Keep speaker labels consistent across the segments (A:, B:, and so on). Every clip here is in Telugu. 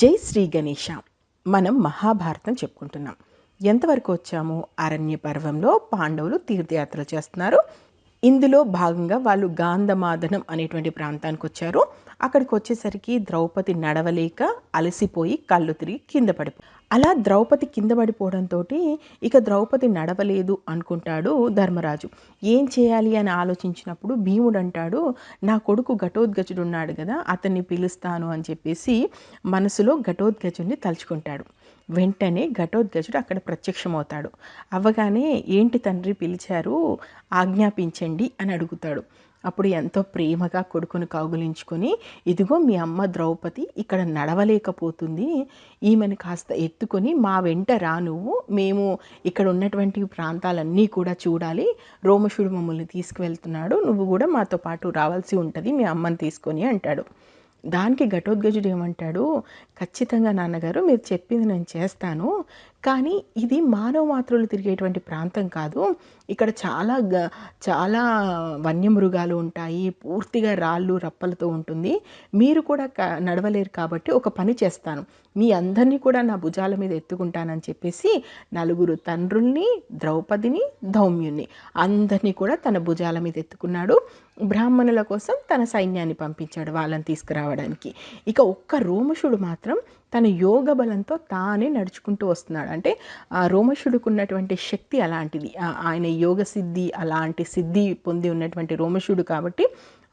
A: జై శ్రీ గణేష. మనం మహాభారతం చెప్పుకుంటున్నాం. ఎంతవరకు వచ్చాము? అరణ్య పర్వంలో పాండవులు తీర్థయాత్రలు చేస్తున్నారు. ఇందులో భాగంగా వాళ్ళు గాంధమాదనం అనేటువంటి ప్రాంతానికి వచ్చారు. అక్కడికి వచ్చేసరికి ద్రౌపది నడవలేక అలసిపోయి కళ్ళు తిరిగి కింద పడిపో అలా ద్రౌపది కింద పడిపోవడంతో ఇక ద్రౌపది నడవలేదు అనుకుంటాడు ధర్మరాజు. ఏం చేయాలి అని ఆలోచించినప్పుడు భీముడు అంటాడు, నా కొడుకు ఘటోత్కచుడు ఉన్నాడు కదా, అతన్ని పిలుస్తాను అని చెప్పేసి మనసులో ఘటోత్కచుడిని తలుచుకుంటాడు. వెంటనే ఘటోత్కచుడు అక్కడ ప్రత్యక్షమవుతాడు. అవ్వగానే ఏంటి తండ్రి పిలిచారు, ఆజ్ఞాపించండి అని అడుగుతాడు. అప్పుడు ఎంతో ప్రేమగా కొడుకును కౌగిలించుకొని, ఇదిగో మీ అమ్మ ద్రౌపది ఇక్కడ నడవలేకపోతుంది, ఈమెను కాస్త ఎత్తుకొని మా వెంట రా నువ్వు, మేము ఇక్కడ ఉన్నటువంటి ప్రాంతాలన్నీ కూడా చూడాలి, రోమశుడు మమ్మల్ని తీసుకువెళ్తున్నాడు, నువ్వు కూడా మాతో పాటు రావాల్సి ఉంటుంది మీ అమ్మని తీసుకొని అంటాడు. దానికి ఘటోత్కచుడు ఏమంటాడు, ఖచ్చితంగా నాన్నగారు మీరు చెప్పింది నేను చేస్తాను, కానీ ఇది మానవ మాత్రులు తిరిగేటువంటి ప్రాంతం కాదు, ఇక్కడ చాలా వన్యమృగాలు ఉంటాయి, పూర్తిగా రాళ్ళు రప్పలతో ఉంటుంది, మీరు కూడా నడవలేరు కాబట్టి ఒక పని చేస్తాను, మీ అందరినీ కూడా నా భుజాల మీద ఎత్తుకుంటానని చెప్పేసి నలుగురు తండ్రుల్ని, ద్రౌపదిని, ధౌమ్యుని అందరినీ కూడా తన భుజాల మీద ఎత్తుకున్నాడు. బ్రాహ్మణుల కోసం తన సైన్యాన్ని పంపించాడు వాళ్ళని తీసుకురావడానికి. ఇక ఒక్క రోమశుడు మాత్రం తన యోగ బలంతో తానే నడుచుకుంటూ వస్తున్నాడు. అంటే ఆ రోమశుడికి ఉన్నటువంటి శక్తి అలాంటిది, ఆయన యోగ సిద్ధి అలాంటి సిద్ధి పొంది ఉన్నటువంటి రోమశుడు కాబట్టి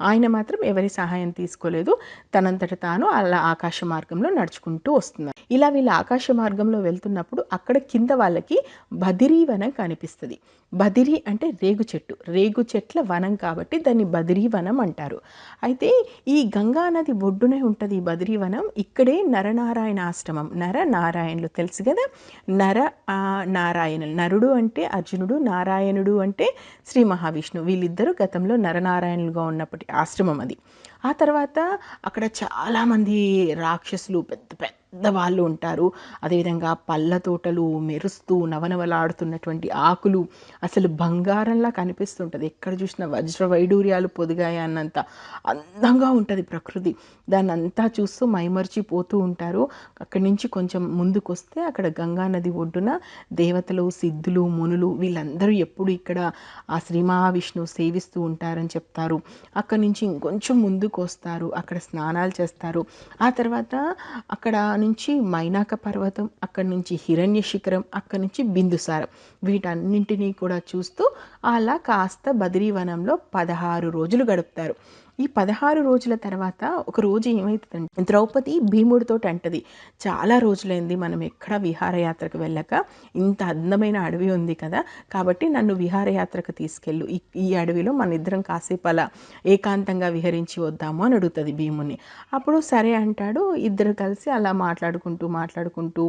A: ఆయన మాత్రం ఎవరి సహాయం తీసుకోలేదు, తనంతట తాను అలా ఆకాశ మార్గంలో నడుచుకుంటూ వస్తున్నారు. ఇలా వీళ్ళు ఆకాశ మార్గంలో వెళ్తున్నప్పుడు అక్కడ కింద వాళ్ళకి బదిరీ వనం కనిపిస్తుంది. బదిరి అంటే రేగు చెట్టు, రేగు చెట్ల వనం కాబట్టి దాన్ని బదిరీ వనం అంటారు. అయితే ఈ గంగా నది ఒడ్డునే ఉంటుంది ఈ బదిరీ వనం. ఇక్కడే నరనారాయణ ఆశ్రమం, నరనారాయణులు తెలుసు కదా, నారాయణులు, నరుడు అంటే అర్జునుడు, నారాయణుడు అంటే శ్రీ మహావిష్ణువు, వీళ్ళిద్దరూ గతంలో నరనారాయణులుగా ఉన్నప్పటి ఆశ్రమం అది. ఆ తర్వాత అక్కడ చాలామంది రాక్షసులు పెద్ద పెద్ద వాళ్ళు ఉంటారు. అదేవిధంగా పళ్ళ తోటలు మెరుస్తూ నవనవలాడుతున్నటువంటి ఆకులు అసలు బంగారంలా కనిపిస్తుంటుంది, ఎక్కడ చూసిన వజ్ర వైడూర్యాలు పొదిగాయ అన్నంత అందంగా ఉంటుంది ప్రకృతి. దాన్ని అంతా చూస్తూ మైమర్చిపోతూ ఉంటారు. అక్కడి నుంచి కొంచెం ముందుకు వస్తే అక్కడ గంగా నది ఒడ్డున దేవతలు, సిద్ధులు, మునులు వీళ్ళందరూ ఎప్పుడు ఇక్కడ ఆ శ్రీ మహావిష్ణువు సేవిస్తూ ఉంటారని చెప్తారు. అక్కడి నుంచి ఇంకొంచెం ముందుకు వస్తారు, అక్కడ స్నానాలు చేస్తారు. ఆ తర్వాత అక్కడ నుంచి మైనాక పర్వతం, అక్కడి నుంచి హిరణ్య శిఖరం, అక్కడి నుంచి బిందుసారం, వీటన్నింటినీ కూడా చూస్తూ అలా కాస్త బద్రీవనంలో 16 రోజులు గడుపుతారు. ఈ 16 రోజుల తర్వాత ఒక రోజు ఏమవుతుందంటే ద్రౌపది భీముడితో అంటది, చాలా రోజులైంది మనం ఎక్కడ విహారయాత్రకు వెళ్ళక, ఇంత అందమైన అడవి ఉంది కదా, కాబట్టి నన్ను విహారయాత్రకు తీసుకెళ్ళు, ఈ అడవిలో మన ఇద్దరం కాసేపు అలా ఏకాంతంగా విహరించి వద్దాము అని అడుగుతుంది భీముని. అప్పుడు సరే అంటాడు. ఇద్దరు కలిసి అలా మాట్లాడుకుంటూ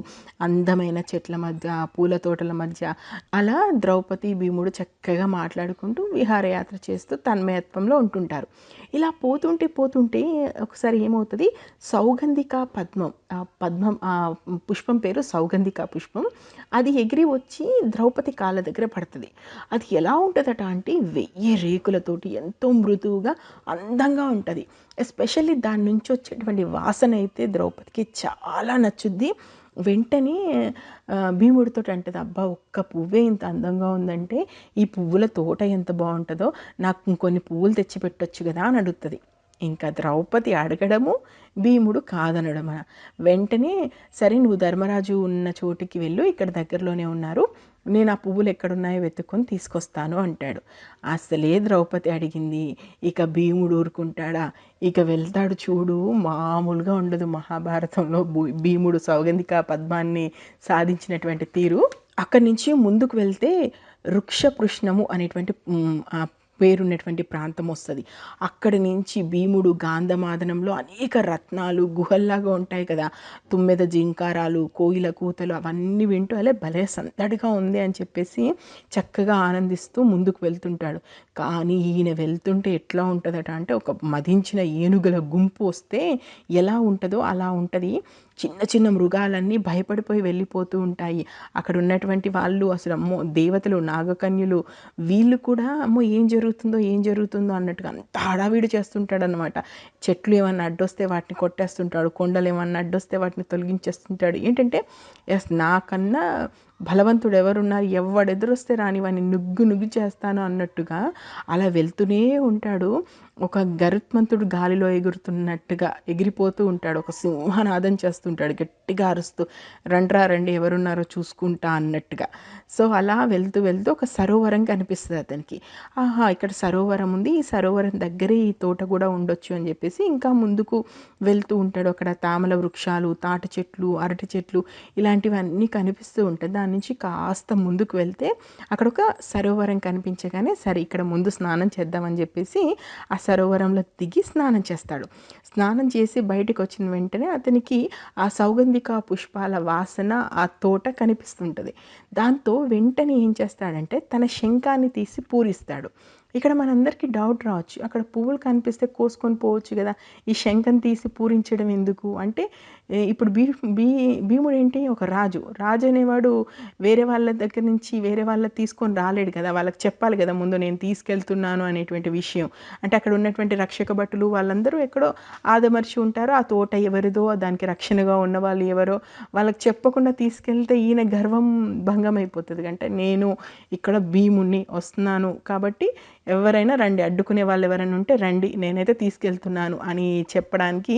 A: అందమైన చెట్ల మధ్య, పూల తోటల మధ్య అలా ద్రౌపది భీముడు చక్కగా మాట్లాడుకుంటూ విహారయాత్ర చేస్తూ తన్మయత్వంలో ఉంటుంటారు. ఇలా పోతుంటే ఒకసారి ఏమవుతుంది, సౌగంధిక పద్మం, ఆ పుష్పం పేరు సౌగంధిక పుష్పం, అది ఎగిరి వచ్చి ద్రౌపది కాళ్ళ దగ్గర పడుతుంది. అది ఎలా ఉంటుందట అంటే 1000 రేకులతోటి ఎంతో మృదువుగా అందంగా ఉంటుంది. ఎస్పెషల్లీ దాని నుంచి వచ్చేటువంటి వాసన అయితే ద్రౌపదికి చాలా నచ్చుద్ది. వెంటనే భీముడితో అంటది, అబ్బా ఒక్క పువ్వే ఇంత అందంగా ఉందంటే ఈ పువ్వుల తోట ఎంత బాగుంటుందో, నాకు ఇంకొన్ని పువ్వులు తెచ్చిపెట్టొచ్చు కదా అని అడుగుతుంది. ఇంకా ద్రౌపది అడగడము, భీముడు కాదనడం. వెంటనే సరే నువ్వు ధర్మరాజు ఉన్న చోటికి వెళ్ళు, ఇక్కడ దగ్గరలోనే ఉన్నారు, నేను ఆ పువ్వులు ఎక్కడున్నాయో వెతుక్కొని తీసుకొస్తాను అంటాడు. అసలే ద్రౌపది అడిగింది, ఇక భీముడు ఊరుకుంటాడా, ఇక వెళ్తాడు చూడు, మామూలుగా ఉండదు. మహాభారతంలో భీముడు సౌగంధిక పద్మాన్ని సాధించినటువంటి తీరు. అక్కడి నుంచి ముందుకు వెళ్తే వృక్షపృష్ణము అనేటువంటి పేరున్నటువంటి ప్రాంతం వస్తుంది. అక్కడి నుంచి భీముడు గాంధమాదనంలో అనేక రత్నాలు గుహల్లాగా ఉంటాయి కదా, తుమ్మెద జింకారాలు, కోయిల కూతలు అవన్నీ వింటూ అలా భలే సందడిగా ఉంది అని చెప్పేసి చక్కగా ఆనందిస్తూ ముందుకు వెళ్తుంటాడు. కానీ ఈయన వెళ్తుంటే ఎట్లా ఉంటుందట అంటే, ఒక మదించిన ఏనుగుల గుంపు వస్తే ఎలా ఉంటుందో అలా ఉంటుంది. చిన్న చిన్న మృగాలన్నీ భయపడిపోయి వెళ్ళిపోతూ ఉంటాయి. అక్కడ ఉన్నటువంటి వాళ్ళు అసలు అమ్మో దేవతలు, నాగకన్యలు, వీళ్ళు కూడా అమ్మో ఏం జరుగుతుంది ఏం జరుగుతుందో అన్నట్టుగా అంత హడావిడి చేస్తుంటాడనమాట. చెట్లు ఏమన్నా అడ్డొస్తే వాటిని కొట్టేస్తుంటాడు, కొండలు ఏమన్నా అడ్డొస్తే వాటిని తొలగించేస్తుంటాడు. ఏంటంటే ఎస్ నాకన్నా బలవంతుడు ఎవరున్నారు, ఎవడెదురొస్తే రానివాడిని నుగ్గు చేస్తాను అన్నట్టుగా అలా వెళ్తూనే ఉంటాడు. ఒక గరుత్మంతుడు గాలిలో ఎగురుతున్నట్టుగా ఎగిరిపోతూ ఉంటాడు. ఒక సింహనాదం చేస్తుంటాడు గట్టిగా అరుస్తూ, రండి ఎవరున్నారో చూసుకుంటా అన్నట్టుగా. సో అలా వెళ్తూ ఒక సరోవరం కనిపిస్తుంది అతనికి. ఆహా, ఇక్కడ సరోవరం ఉంది, ఈ సరోవరం దగ్గరే ఈ తోట కూడా ఉండొచ్చు అని చెప్పేసి ఇంకా ముందుకు వెళ్తూ ఉంటాడు. అక్కడ తామల వృక్షాలు, తాటి చెట్లు, అరటి చెట్లు ఇలాంటివన్నీ కనిపిస్తూ ఉంటాయి. దాని నుంచి కాస్త ముందుకు వెళ్తే అక్కడ ఒక సరోవరం కనిపించగానే సరే ఇక్కడ ముందు స్నానం చేద్దామని చెప్పేసి ఆ సరోవరంలో దిగి స్నానం చేస్తాడు. స్నానం చేసి బయటకు వచ్చిన వెంటనే అతనికి ఆ సౌగంధిక పుష్పాల వాసన ఆ తోట కనిపిస్తుంటుంది. దాంతో వెంటనే ఏం చేస్తాడంటే తన శంఖాన్ని తీసి పూరిస్తాడు. ఇక్కడ మనందరికీ డౌట్ రావచ్చు, అక్కడ పువ్వులు కనిపిస్తే కోసుకొని పోవచ్చు కదా, ఈ శంఖం తీసి పూరించడం ఎందుకు అంటే ఇప్పుడు భీముడు ఏంటి, ఒక రాజు అనేవాడు వేరే వాళ్ళ దగ్గర నుంచి వేరే వాళ్ళ తీసుకొని రాలేడు కదా, వాళ్ళకి చెప్పాలి కదా ముందు నేను తీసుకెళ్తున్నాను అనేటువంటి విషయం. అంటే అక్కడ ఉన్నటువంటి రక్షక భటులు వాళ్ళందరూ ఎక్కడో ఆదమర్చి ఉంటారో, ఆ తోట ఎవరిదో, దానికి రక్షణగా ఉన్న వాళ్ళు ఎవరో వాళ్ళకి చెప్పకుండా తీసుకెళ్తే ఈయన గర్వం భంగం అయిపోతుంది. అంటే నేను ఇక్కడ భీముణ్ణి వస్తున్నాను కాబట్టి ఎవరైనా రండి, అడ్డుకునే వాళ్ళు ఎవరైనా ఉంటే రండి, నేనైతే తీసుకెళ్తున్నాను అని చెప్పడానికి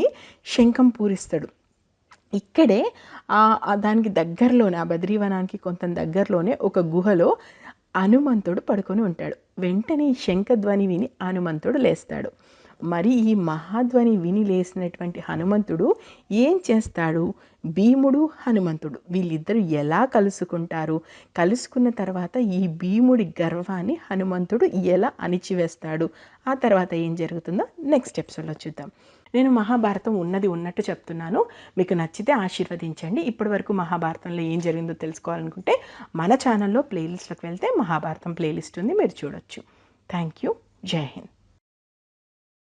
A: శంఖం పూరిస్తాడు. ఇక్కడే దానికి దగ్గరలోనే, ఆ బద్రీవనానికి కొంత దగ్గరలోనే ఒక గుహలో హనుమంతుడు పడుకొని ఉంటాడు. వెంటనే ఈ శంఖధ్వని విని హనుమంతుడు లేస్తాడు. మరి ఈ మహాధ్వని విని లేసినటువంటి హనుమంతుడు ఏం చేస్తాడు, భీముడు హనుమంతుడు వీళ్ళిద్దరూ ఎలా కలుసుకుంటారు, కలుసుకున్న తర్వాత ఈ భీముడి గర్వాన్ని హనుమంతుడు ఎలా అణిచివేస్తాడు, ఆ తర్వాత ఏం జరుగుతుందో నెక్స్ట్ ఎపిసోడ్లో చూద్దాం. నేను మహాభారతం ఉన్నది ఉన్నట్టు చెప్తున్నాను, మీకు నచ్చితే ఆశీర్వదించండి. ఇప్పటి వరకు మహాభారతంలో ఏం జరిగిందో తెలుసుకోవాలనుకుంటే మన ఛానల్లో ప్లేలిస్ట్లోకి వెళ్తే మహాభారతం ప్లేలిస్ట్ ఉంది, మీరు చూడొచ్చు. Thank you. జై హింద్.